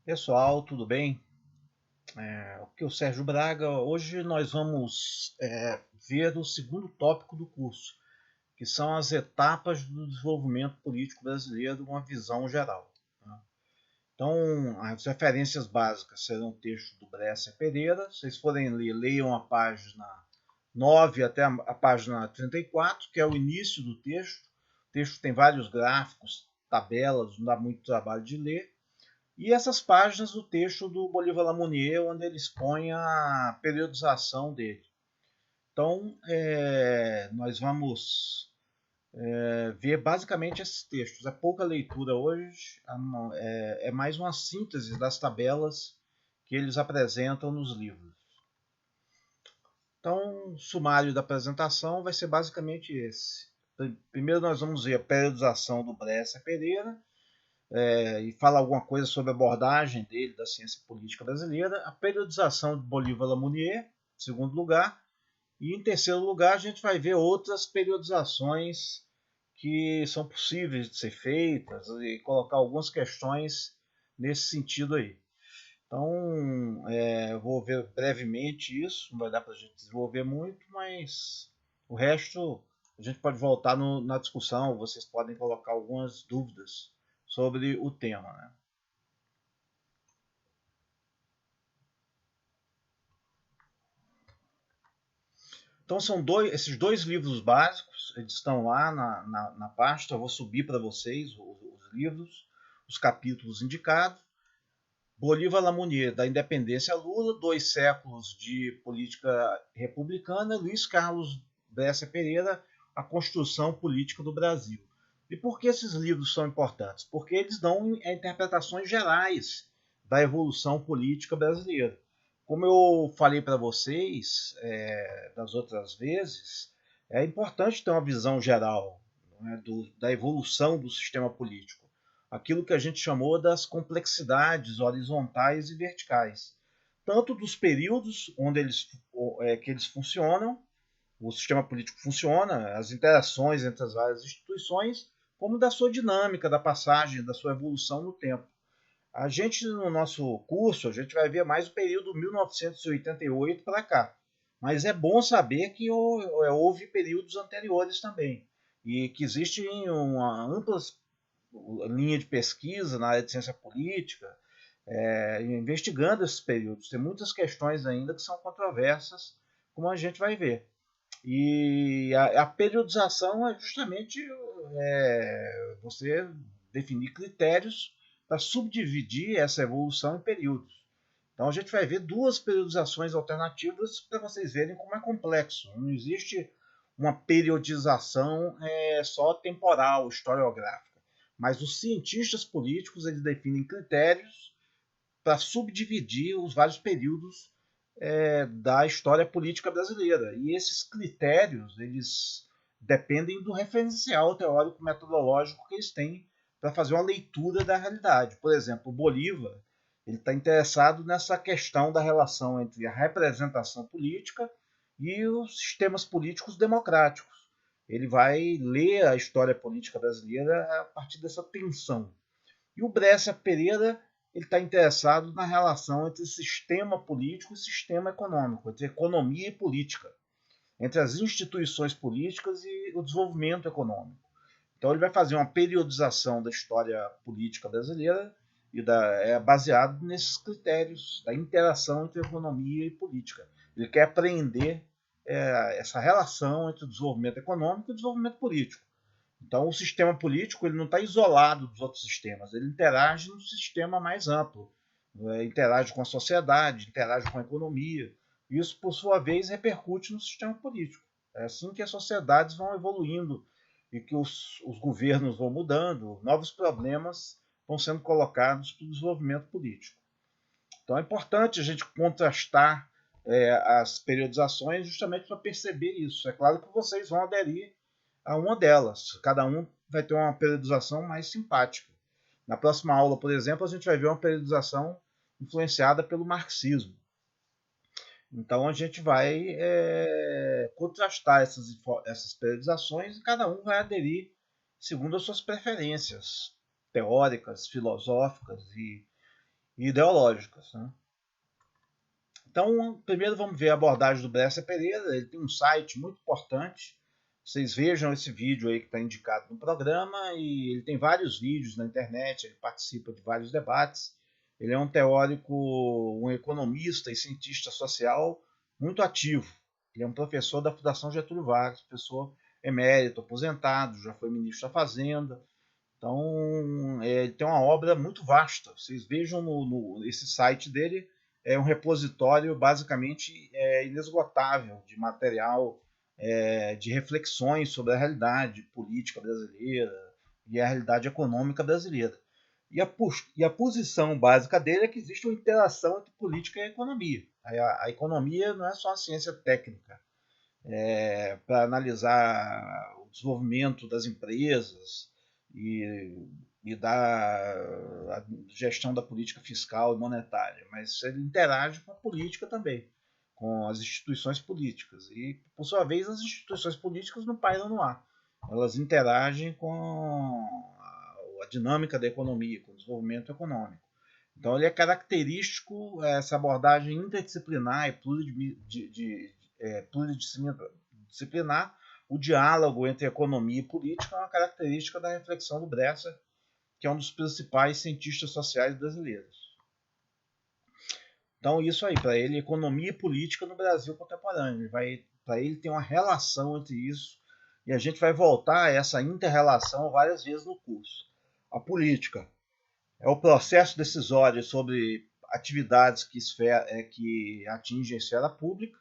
Pessoal, tudo bem? Aqui é o Sérgio Braga. Hoje nós vamos ver o segundo tópico do curso, que são as etapas do desenvolvimento político brasileiro, uma visão geral. Tá? Então, as referências básicas serão o texto do Brescia Pereira. Se vocês forem ler, leiam a página 9 até a página 34, que é o início do texto. O texto tem vários gráficos, tabelas, não dá muito trabalho de ler. E essas páginas do texto do Bolívar Lamounier, onde ele expõe a periodização dele. Então, nós vamos ver basicamente esses textos. É pouca leitura hoje, é mais uma síntese das tabelas que eles apresentam nos livros. Então, o sumário da apresentação vai ser basicamente esse. Primeiro nós vamos ver a periodização do Brescia Pereira, e fala alguma coisa sobre a abordagem dele da ciência política brasileira, a periodização de Bolívar Lamounier, em segundo lugar, e em terceiro lugar a gente vai ver outras periodizações que são possíveis de ser feitas e colocar algumas questões nesse sentido aí. Então, eu vou ver brevemente isso, não vai dar para a gente desenvolver muito, mas o resto a gente pode voltar na discussão, vocês podem colocar algumas dúvidas sobre o tema. Né? Então são esses dois livros básicos, eles estão lá na pasta, eu vou subir para vocês os livros, os capítulos indicados. Bolívar Lamounier, da Independência a Lula, 2 séculos de política republicana, Luiz Carlos Brescia Pereira, a construção política do Brasil. E por que esses livros são importantes? Porque eles dão interpretações gerais da evolução política brasileira. Como eu falei para vocês das outras vezes, é importante ter uma visão geral, né, da evolução do sistema político. Aquilo que a gente chamou das complexidades horizontais e verticais. Tanto dos períodos onde que eles funcionam, o sistema político funciona, as interações entre as várias instituições, como da sua dinâmica, da passagem, da sua evolução no tempo. A gente, no nosso curso, a gente vai ver mais o período 1988 para cá. Mas é bom saber que houve períodos anteriores também. E que existe uma ampla linha de pesquisa na área de ciência política, investigando esses períodos. Tem muitas questões ainda que são controversas, como a gente vai ver. E a periodização é justamente você definir critérios para subdividir essa evolução em períodos. Então a gente vai ver duas periodizações alternativas para vocês verem como é complexo. Não existe uma periodização só temporal, historiográfica. Mas os cientistas políticos eles definem critérios para subdividir os vários períodos da história política brasileira. E esses critérios eles dependem do referencial teórico metodológico que eles têm para fazer uma leitura da realidade. Por exemplo, o Bolívar ele está interessado nessa questão da relação entre a representação política e os sistemas políticos democráticos. Ele vai ler a história política brasileira a partir dessa tensão. E o Brescia Pereira ele está interessado na relação entre sistema político e sistema econômico, entre economia e política, entre as instituições políticas e o desenvolvimento econômico. Então ele vai fazer uma periodização da história política brasileira baseado nesses critérios da interação entre economia e política. Ele quer apreender essa relação entre o desenvolvimento econômico e o desenvolvimento político. Então, o sistema político ele não está isolado dos outros sistemas, ele interage no sistema mais amplo, interage com a sociedade, interage com a economia. Isso, por sua vez, repercute no sistema político. É assim que as sociedades vão evoluindo e que os governos vão mudando, novos problemas vão sendo colocados para o desenvolvimento político. Então, é importante a gente contrastar as periodizações justamente para perceber isso. É claro que vocês vão aderir a uma delas. Cada um vai ter uma periodização mais simpática. Na próxima aula, por exemplo, a gente vai ver uma periodização influenciada pelo marxismo. Então a gente vai contrastar essas periodizações e cada um vai aderir segundo as suas preferências teóricas, filosóficas e ideológicas, né? Então, primeiro vamos ver a abordagem do Bresser Pereira. Ele tem um site muito importante. Vocês vejam esse vídeo aí que está indicado no programa, e ele tem vários vídeos na internet, ele participa de vários debates. Ele é um teórico, um economista e cientista social muito ativo. Ele é um professor da Fundação Getúlio Vargas, professor emérito, aposentado, já foi ministro da Fazenda. Então, ele tem uma obra muito vasta. Vocês vejam esse site dele, é um repositório basicamente inesgotável de material, de reflexões sobre a realidade política brasileira e a realidade econômica brasileira. E a posição básica dele é que existe uma interação entre política e economia. A economia não é só a ciência técnica para analisar o desenvolvimento das empresas e, e da gestão da política fiscal e monetária, mas ele interage com a política também, com as instituições políticas. E, por sua vez, as instituições políticas não pairam no ar. Elas interagem com a dinâmica da economia, com o desenvolvimento econômico. Então, ele é característico, essa abordagem interdisciplinar e pluridisciplinar. O diálogo entre economia e política é uma característica da reflexão do Bresser, que é um dos principais cientistas sociais brasileiros. Então, isso aí, para ele, economia e política no Brasil contemporâneo. Para ele, tem uma relação entre isso, e a gente vai voltar a essa inter-relação várias vezes no curso. A política é o processo decisório sobre atividades que atingem a esfera pública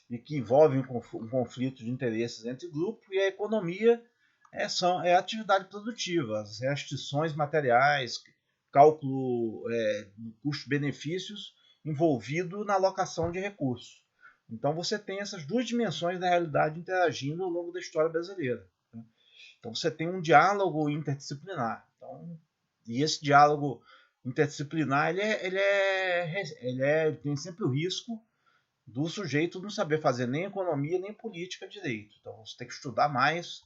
e que envolvem um conflito de interesses entre grupos, e a economia é a atividade produtiva, as restrições materiais, cálculo do custo-benefícios envolvido na alocação de recursos. Então você tem essas duas dimensões da realidade interagindo ao longo da história brasileira. Né? Então você tem um diálogo interdisciplinar. Então, e esse diálogo interdisciplinar ele tem sempre o risco do sujeito não saber fazer nem economia nem política direito. Então você tem que estudar mais,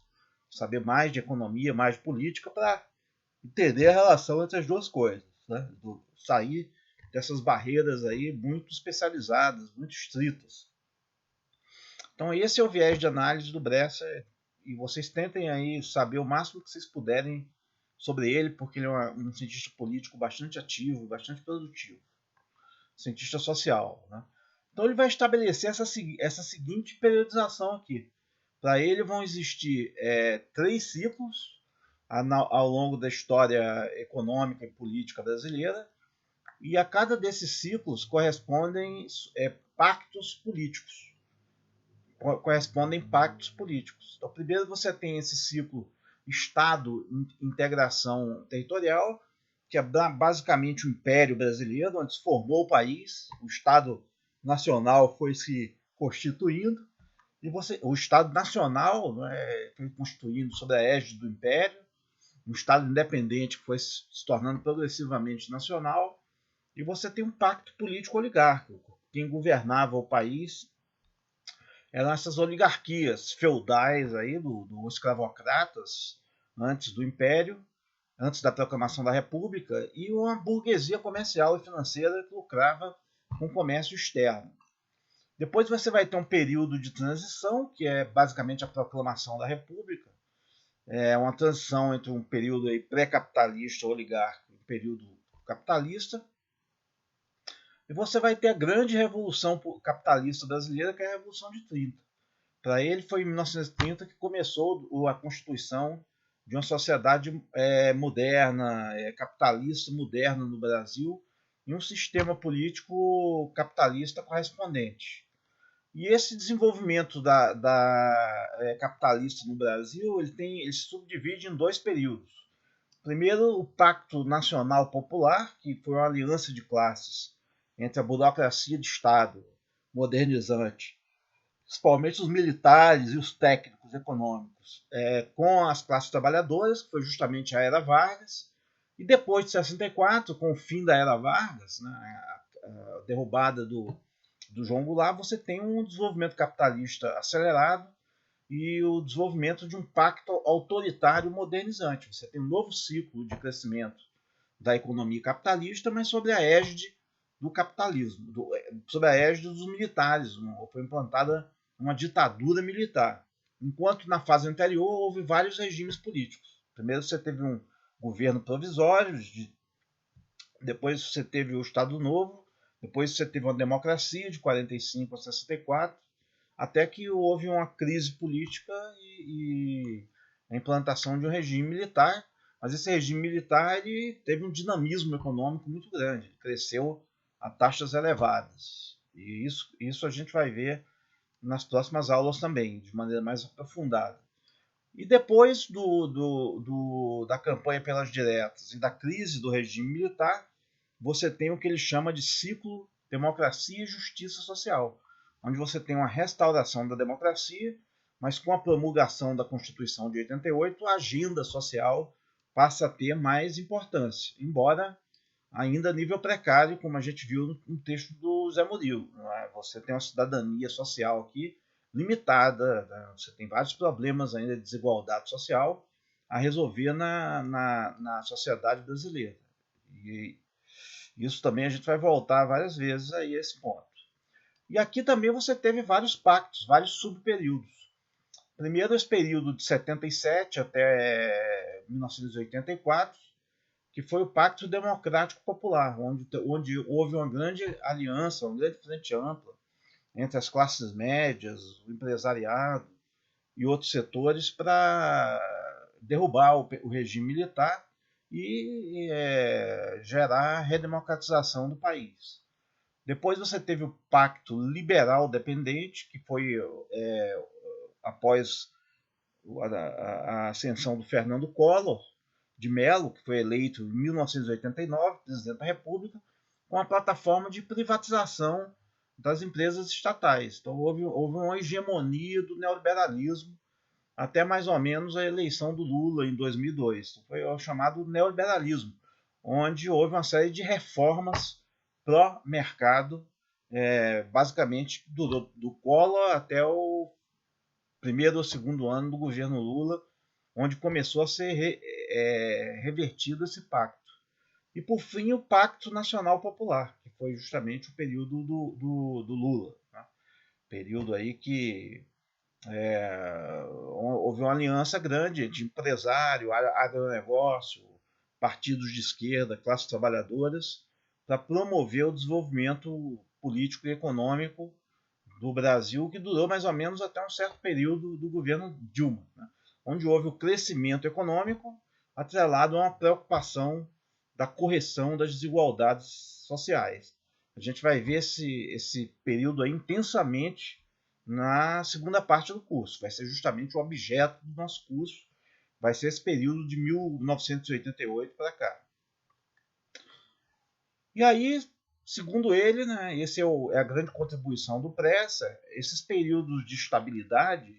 saber mais de economia, mais de política para entender a relação entre as duas coisas, né? Sair dessas barreiras aí muito especializadas, muito estritas. Então esse é o viés de análise do Bresser, e vocês tentem aí saber o máximo que vocês puderem sobre ele, porque ele é um cientista político bastante ativo, bastante produtivo, cientista social, né? Então ele vai estabelecer essa seguinte periodização aqui. Para ele vão existir 3 ciclos ao longo da história econômica e política brasileira, e a cada desses ciclos correspondem pactos políticos. Então, primeiro você tem esse ciclo Estado-integração territorial, que é basicamente o Império Brasileiro, onde se formou o país, o Estado Nacional foi se constituindo, e o Estado Nacional, né, foi constituindo sob a égide do Império, um Estado independente que foi se tornando progressivamente nacional, e você tem um pacto político oligárquico. Quem governava o país eram essas oligarquias feudais aí, dos escravocratas, antes do Império, antes da proclamação da República, e uma burguesia comercial e financeira que lucrava com o comércio externo. Depois você vai ter um período de transição, que é basicamente a proclamação da República. É uma transição entre um período pré-capitalista, oligárquico, e um período capitalista. E você vai ter a grande revolução capitalista brasileira, que é a Revolução de 30. Para ele foi em 1930 que começou a constituição de uma sociedade moderna, capitalista moderna no Brasil, e um sistema político capitalista correspondente. E esse desenvolvimento capitalista no Brasil, ele se subdivide em 2 períodos. Primeiro, o Pacto Nacional Popular, que foi uma aliança de classes entre a burocracia de Estado modernizante, principalmente os militares e os técnicos econômicos, com as classes trabalhadoras, que foi justamente a Era Vargas, e depois de 64, com o fim da Era Vargas, né, a derrubada do João Goulart, você tem um desenvolvimento capitalista acelerado e o desenvolvimento de um pacto autoritário modernizante. Você tem um novo ciclo de crescimento da economia capitalista, mas sob a égide do capitalismo, sob a égide dos militares. Foi implantada uma ditadura militar. Enquanto na fase anterior houve vários regimes políticos. Primeiro você teve um governo provisório, depois você teve o Estado Novo, depois você teve uma democracia de 45 a 64, até que houve uma crise política e a implantação de um regime militar. Mas esse regime militar ele teve um dinamismo econômico muito grande, ele cresceu a taxas elevadas. E isso a gente vai ver nas próximas aulas também, de maneira mais aprofundada. E depois da campanha pelas diretas e da crise do regime militar, você tem o que ele chama de ciclo democracia e justiça social, onde você tem uma restauração da democracia, mas com a promulgação da Constituição de 88, a agenda social passa a ter mais importância, embora ainda a nível precário, como a gente viu no texto do Zé Murilo. Você tem uma cidadania social aqui limitada, né? Você tem vários problemas ainda de desigualdade social a resolver na sociedade brasileira. E isso também a gente vai voltar várias vezes aí a esse ponto. E aqui também você teve vários pactos, vários subperíodos. Primeiro, esse período de 77 até 1984, que foi o Pacto Democrático Popular, onde houve uma grande aliança, uma grande frente ampla entre as classes médias, o empresariado e outros setores para derrubar o regime militar e gerar a redemocratização do país. Depois você teve o Pacto Liberal Dependente, que foi após a ascensão do Fernando Collor de Mello, que foi eleito em 1989, presidente da República, com a plataforma de privatização das empresas estatais. Então houve uma hegemonia do neoliberalismo até mais ou menos a eleição do Lula em 2002. Então, foi o chamado neoliberalismo, onde houve uma série de reformas pró-mercado, basicamente do Collor até o primeiro ou segundo ano do governo Lula, onde começou a ser revertido esse pacto. E, por fim, o Pacto Nacional Popular, que foi justamente o período do Lula. Né? Período aí que houve uma aliança grande de empresário, agronegócio, partidos de esquerda, classes trabalhadoras, para promover o desenvolvimento político e econômico do Brasil, que durou mais ou menos até um certo período do governo Dilma, né? Onde houve o crescimento econômico atrelado a uma preocupação da correção das desigualdades sociais. A gente vai ver esse período aí intensamente na segunda parte do curso. Vai ser justamente o objeto do nosso curso. Vai ser esse período de 1988 para cá. E aí, segundo ele, né, essa é a grande contribuição do Pressa, esses períodos de estabilidade,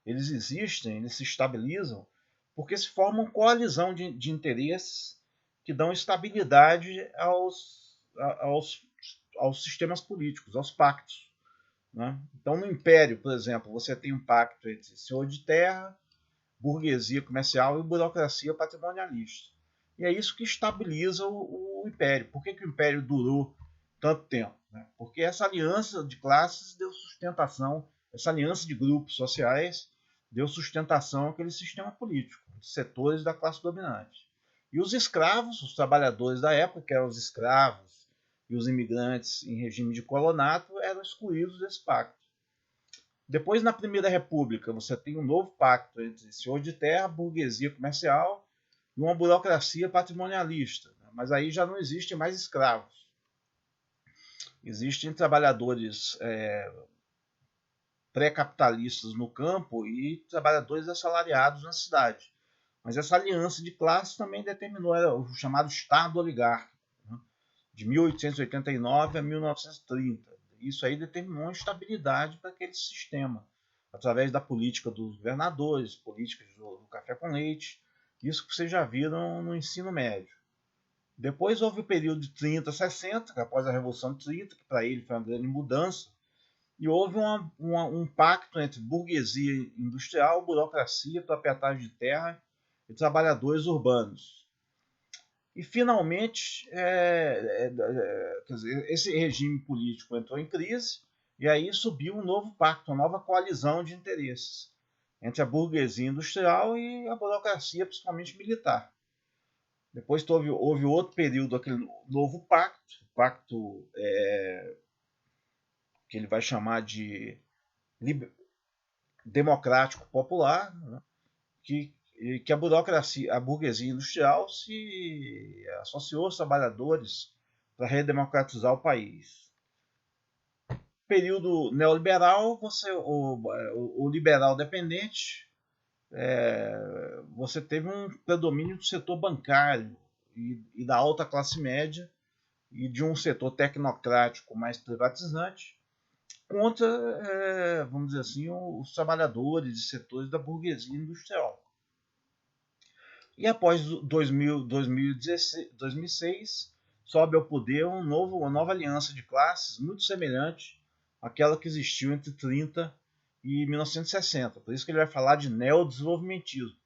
eles existem, eles se estabilizam, porque se forma uma coalizão de interesses que dão estabilidade aos sistemas políticos, aos pactos. Né? Então, no Império, por exemplo, você tem um pacto entre senhor de terra, burguesia comercial e burocracia patrimonialista. E é isso que estabiliza o Império. Por que o Império durou tanto tempo? Né? Porque essa aliança de classes deu sustentação, essa aliança de grupos sociais deu sustentação àquele sistema político, de setores da classe dominante. E os escravos, os trabalhadores da época, que eram os escravos e os imigrantes em regime de colonato, eram excluídos desse pacto. Depois, na Primeira República, você tem um novo pacto entre senhor de terra, burguesia comercial e uma burocracia patrimonialista. Mas aí já não existem mais escravos. Existem trabalhadores pré-capitalistas no campo e trabalhadores assalariados na cidade. Mas essa aliança de classes também determinou o chamado Estado oligárquico, né? De 1889 a 1930. Isso aí determinou uma estabilidade para aquele sistema, através da política dos governadores, políticas do café com leite, isso que vocês já viram no ensino médio. Depois houve o período de 30 a 60, após a Revolução de 30, que para ele foi uma grande mudança, e houve um pacto entre burguesia industrial, burocracia, proprietários de terra e trabalhadores urbanos. E finalmente, quer dizer, esse regime político entrou em crise e aí subiu um novo pacto, uma nova coalizão de interesses entre a burguesia industrial e a burocracia, principalmente militar. Depois houve outro período, aquele novo pacto, pacto que ele vai chamar de democrático popular, né, que a burocracia, a burguesia industrial se associou aos trabalhadores para redemocratizar o país. Período neoliberal, o liberal dependente, você teve um predomínio do setor bancário e da alta classe média e de um setor tecnocrático mais privatizante contra, vamos dizer assim, os trabalhadores e setores da burguesia industrial. E após 2006, sobe ao poder uma nova aliança de classes muito semelhante àquela que existiu entre 30 e 1960. Por isso que ele vai falar de neodesenvolvimentismo.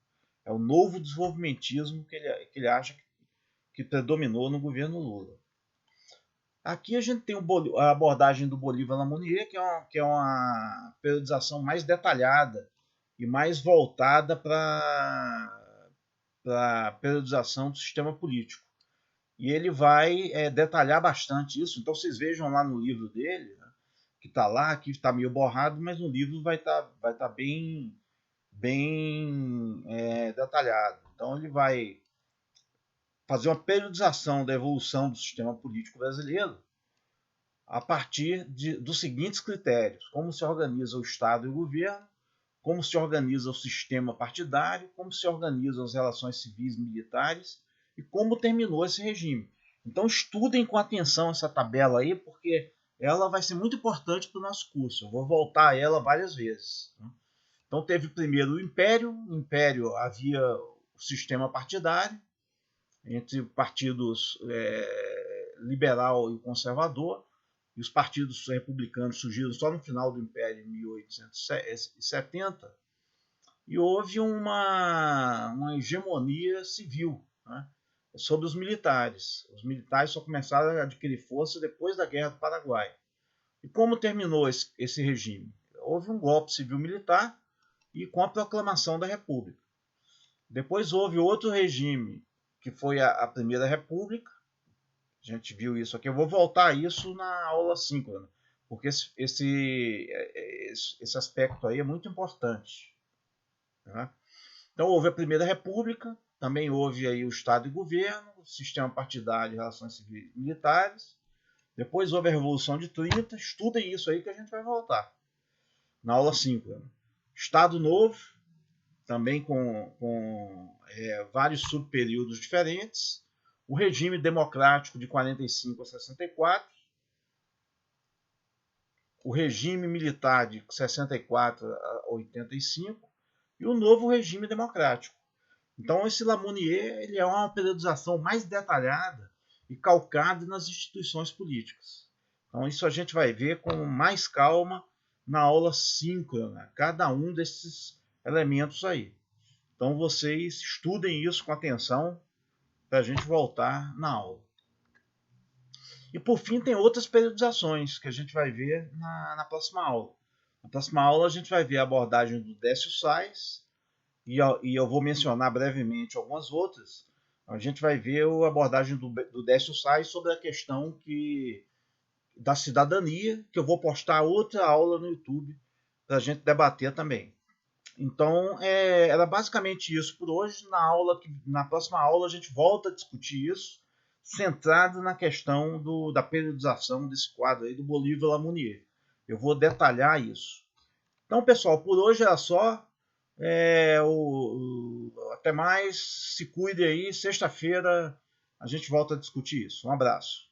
É o novo desenvolvimentismo que ele acha que predominou no governo Lula. Aqui a gente tem a abordagem do Bolívar-Lamounier, que é uma periodização mais detalhada e mais voltada para a periodização do sistema político. E ele vai detalhar bastante isso. Então vocês vejam lá no livro dele, né, que está lá, que está meio borrado, mas no livro vai tá bem detalhado. Então ele vai fazer uma periodização da evolução do sistema político brasileiro a partir dos seguintes critérios: como se organiza o Estado e o governo, como se organiza o sistema partidário, como se organizam as relações civis e militares e como terminou esse regime. Então estudem com atenção essa tabela aí, porque ela vai ser muito importante para o nosso curso. Eu vou voltar a ela várias vezes. Então teve primeiro o Império. No Império havia o sistema partidário, entre partidos liberal e conservador, e os partidos republicanos surgiram só no final do Império, em 1870, e houve uma hegemonia civil, né, sobre os militares. Os militares só começaram a adquirir força depois da Guerra do Paraguai. E como terminou esse regime? Houve um golpe civil-militar e com a proclamação da República. Depois houve outro regime, que foi a Primeira República. A gente viu isso aqui. Eu vou voltar a isso na aula síncrona, porque esse aspecto aí é muito importante. Né? Então houve a Primeira República, também houve aí o Estado e Governo, o sistema partidário e relações civis e militares. Depois houve a Revolução de 30. Estudem isso aí que a gente vai voltar na aula síncrona. Estado Novo, também com vários subperíodos diferentes. O regime democrático de 45 a 64, o regime militar de 64 a 85 e o novo regime democrático. Então esse Lamounier ele é uma periodização mais detalhada e calcada nas instituições políticas. Então isso a gente vai ver com mais calma na aula síncrona, cada um desses elementos aí. Então vocês estudem isso com atenção para a gente voltar na aula. E por fim tem outras periodizações que a gente vai ver na próxima aula. Na próxima aula a gente vai ver a abordagem do Décio Sais e eu vou mencionar brevemente algumas outras. A gente vai ver a abordagem do Décio Sais sobre a questão da cidadania, que eu vou postar outra aula no YouTube para a gente debater também. Então, era basicamente isso por hoje. Na próxima aula a gente volta a discutir isso, centrado na questão da periodização desse quadro aí do Bolívar-Lamounier. Eu vou detalhar isso. Então, pessoal, por hoje era só. Até mais. Se cuide aí. Sexta-feira a gente volta a discutir isso. Um abraço.